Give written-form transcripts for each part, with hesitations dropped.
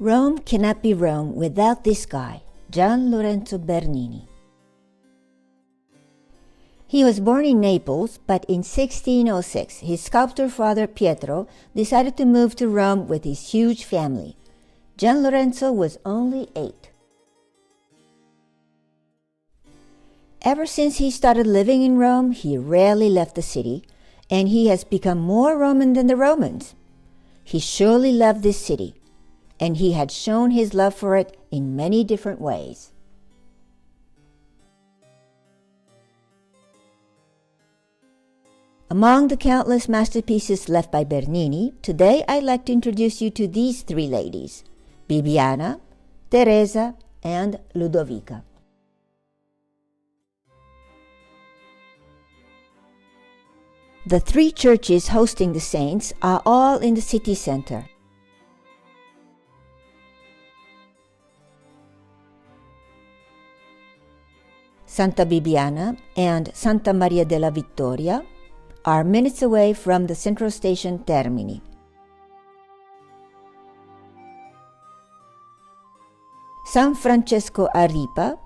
Rome cannot be Rome without this guy, Gian Lorenzo Bernini. He was born in Naples, but in 1606, his sculptor father Pietro decided to move to Rome with his huge family. Gian Lorenzo was only 8. Ever since he started living in Rome, he rarely left the city, and he has become more Roman than the Romans. He surely loved this city, and he had shown his love for it in many different ways. Among the countless masterpieces left by Bernini, today I'd like to introduce you to these 3 ladies, Bibiana, Tresa, and Ludovica. The 3 churches hosting the saints are all in the city center. Santa Bibiana and Santa Maria della Vittoria are minutes away from the central station Termini. San Francesco a Ripa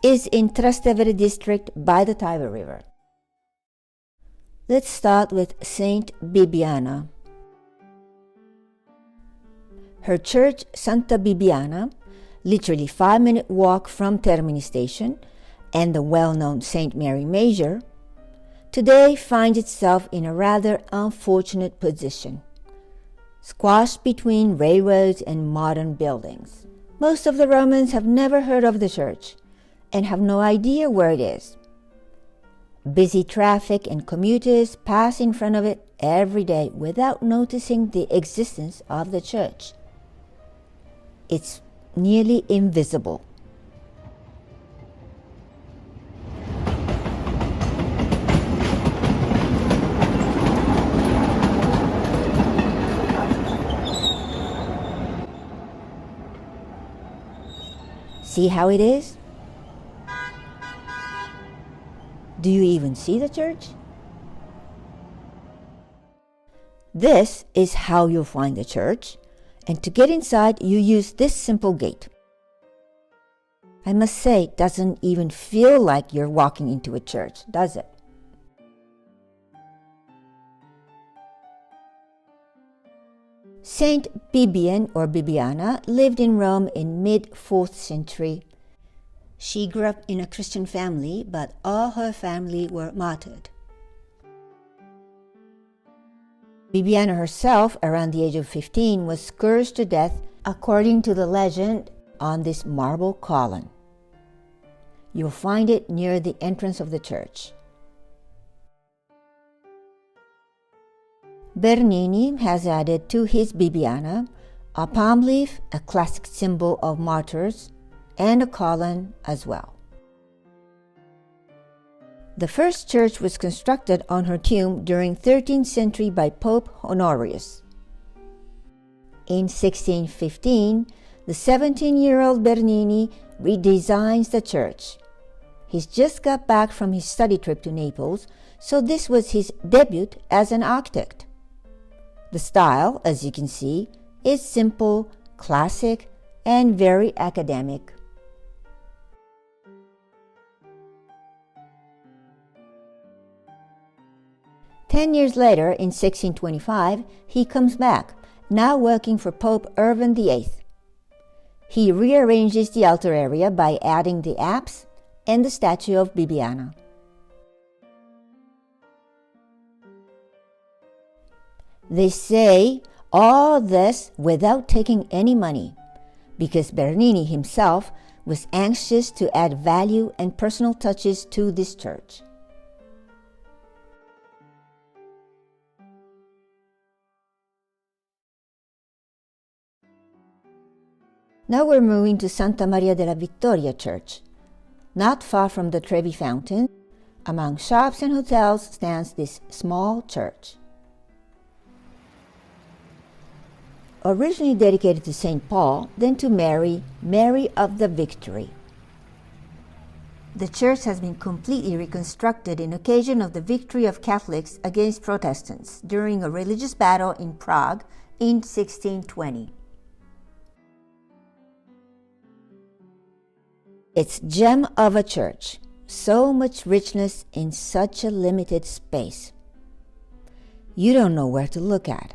is in Trastevere district by the Tiber River. Let's start with Saint Bibiana. Her church, Santa Bibiana, literally 5-minute walk from Termini station, and the well-known Saint Mary Major, today finds itself in a rather unfortunate position, squashed between railroads and modern buildings. Most of the Romans have never heard of the church and have no idea where it is. Busy traffic and commuters pass in front of it every day without noticing the existence of the church. It's nearly invisible. See how it is? Do you even see the church? This is how you'll find the church, and to get inside you use this simple gate. I must say, it doesn't even feel like you're walking into a church, does it? Saint Bibian or Bibiana lived in Rome in mid-4th century. She grew up in a Christian family, but all her family were martyred. Bibiana herself, around the age of 15, was scourged to death according to the legend on this marble column. You'll find it near the entrance of the church. Bernini has added to his Bibiana a palm leaf, a classic symbol of martyrs, and a column as well. The first church was constructed on her tomb during 13th century by Pope Honorius. In 1615, the 17-year-old Bernini redesigns the church. He's just got back from his study trip to Naples, so this was his debut as an architect. The style, as you can see, is simple, classic, and very academic. Ten years later, in 1625, he comes back, now working for Pope Urban VIII. He rearranges the altar area by adding the apse and the statue of Bibiana. They say all this without taking any money, because Bernini himself was anxious to add value and personal touches to this church. Now we're moving to Santa Maria della Vittoria Church. Not far from the Trevi Fountain, among shops and hotels, stands this small church. Originally dedicated to St. Paul, then to Mary, Mary of the Victory. The church has been completely reconstructed in occasion of the victory of Catholics against Protestants during a religious battle in Prague in 1620. It's gem of a church. So much richness in such a limited space. You don't know where to look at.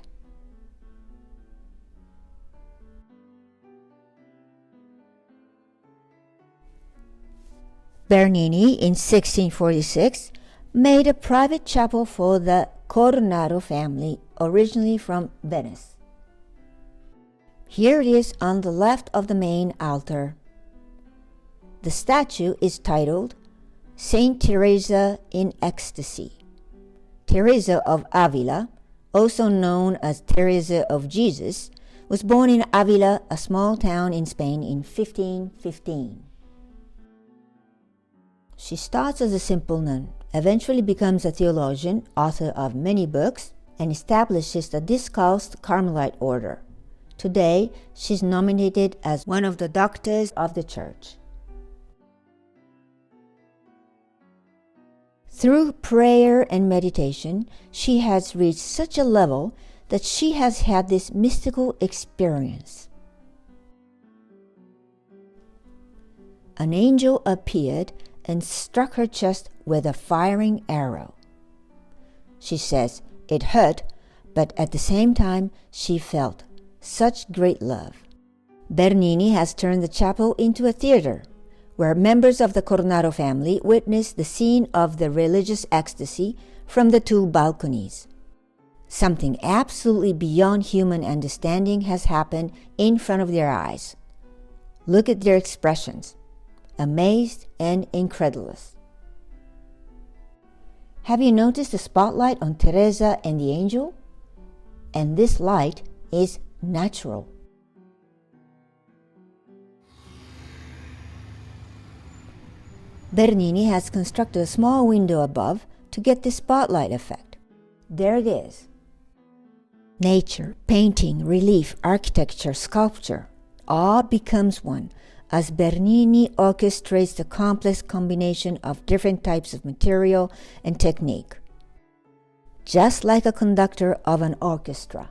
Bernini, in 1646, made a private chapel for the Coronado family, originally from Venice. Here it is on the left of the main altar. The statue is titled Saint Teresa in Ecstasy. Teresa of Avila, also known as Teresa of Jesus, was born in Avila, a small town in Spain, in 1515. She starts as a simple nun, eventually becomes a theologian, author of many books, and establishes the Discalced Carmelite order. Today, she's nominated as one of the doctors of the church. Through prayer and meditation, she has reached such a level that she has had this mystical experience. An angel appeared and struck her chest with a firing arrow. She says it hurt, but at the same time she felt such great love. Bernini has turned the chapel into a theater, where members of the Coronado family witness the scene of the religious ecstasy from the two balconies. Something absolutely beyond human understanding has happened in front of their eyes. Look at their expressions, amazed and incredulous. Have you noticed the spotlight on Teresa and the angel? And this light is natural. Bernini has constructed a small window above to get the spotlight effect. There it is. Nature, painting, relief, architecture, sculpture, all becomes one as Bernini orchestrates the complex combination of different types of material and technique, just like a conductor of an orchestra.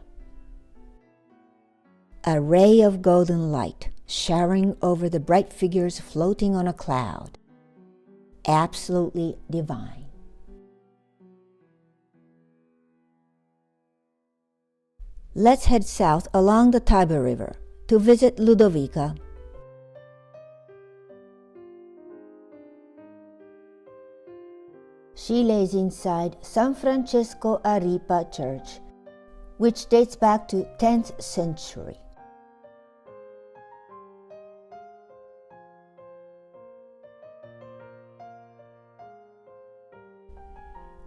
A ray of golden light showering over the bright figures floating on a cloud. Absolutely divine. Let's head south along the Tiber River to visit Ludovica. She lays inside San Francesco a Ripa Church, which dates back to 10th century.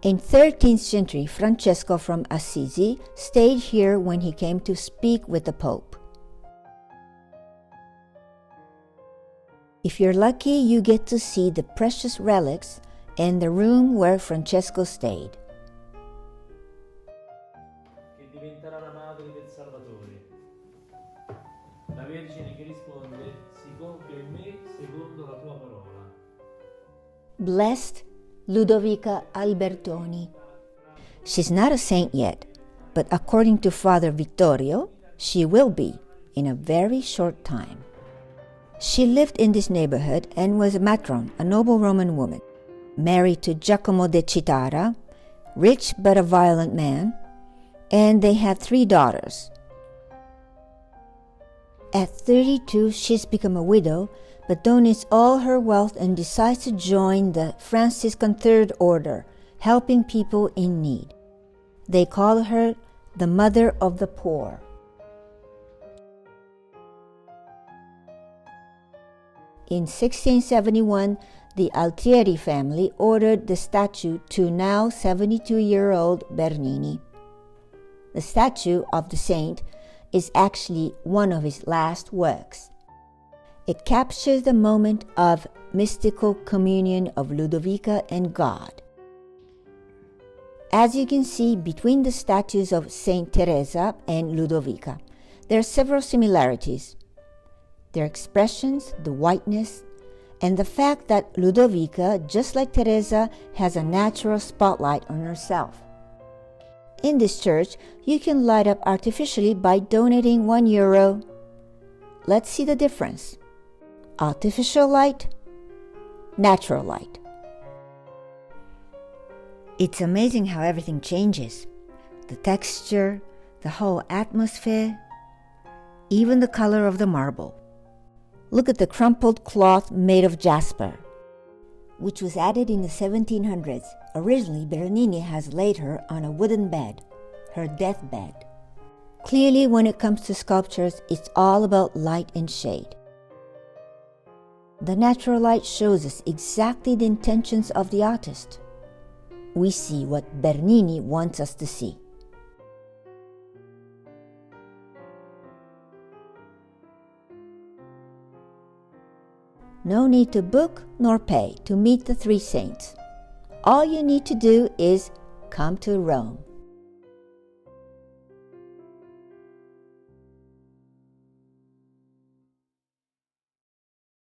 In 13th century, Francesco from Assisi stayed here when he came to speak with the Pope. If you're lucky, you get to see the precious relics in the room where Francesco stayed. Che diventerà la madre del Salvatore. La Vergine che risponde: si compie in me secondo la tua parola. Blessed Ludovica Albertoni. She's not a saint yet, but according to Father Vittorio, she will be in a very short time. She lived in this neighborhood and was a matron, a noble Roman woman, married to Giacomo de Citara, rich but a violent man, and they had 3 daughters. At 32, she's become a widow, but donates all her wealth and decides to join the Franciscan Third Order, helping people in need. They call her the Mother of the Poor. In 1671, the Altieri family ordered the statue to now 72-year-old Bernini. The statue of the saint is actually one of his last works. It captures the moment of mystical communion of Ludovica and God. As you can see between the statues of Saint Teresa and Ludovica, there are several similarities. Their expressions, the whiteness, and the fact that Ludovica, just like Teresa, has a natural spotlight on herself. In this church, you can light up artificially by donating €1. Let's see the difference. Artificial light natural light. It's amazing how everything changes. The texture, the whole atmosphere, even the color of the marble. Look at the crumpled cloth made of jasper, which was added in the 1700s. Originally, Bernini has laid her on a wooden bed, her deathbed. Clearly, when it comes to sculptures, it's all about light and shade. The natural light shows us exactly the intentions of the artist. We see what Bernini wants us to see. No need to book nor pay to meet the three saints. All you need to do is come to Rome.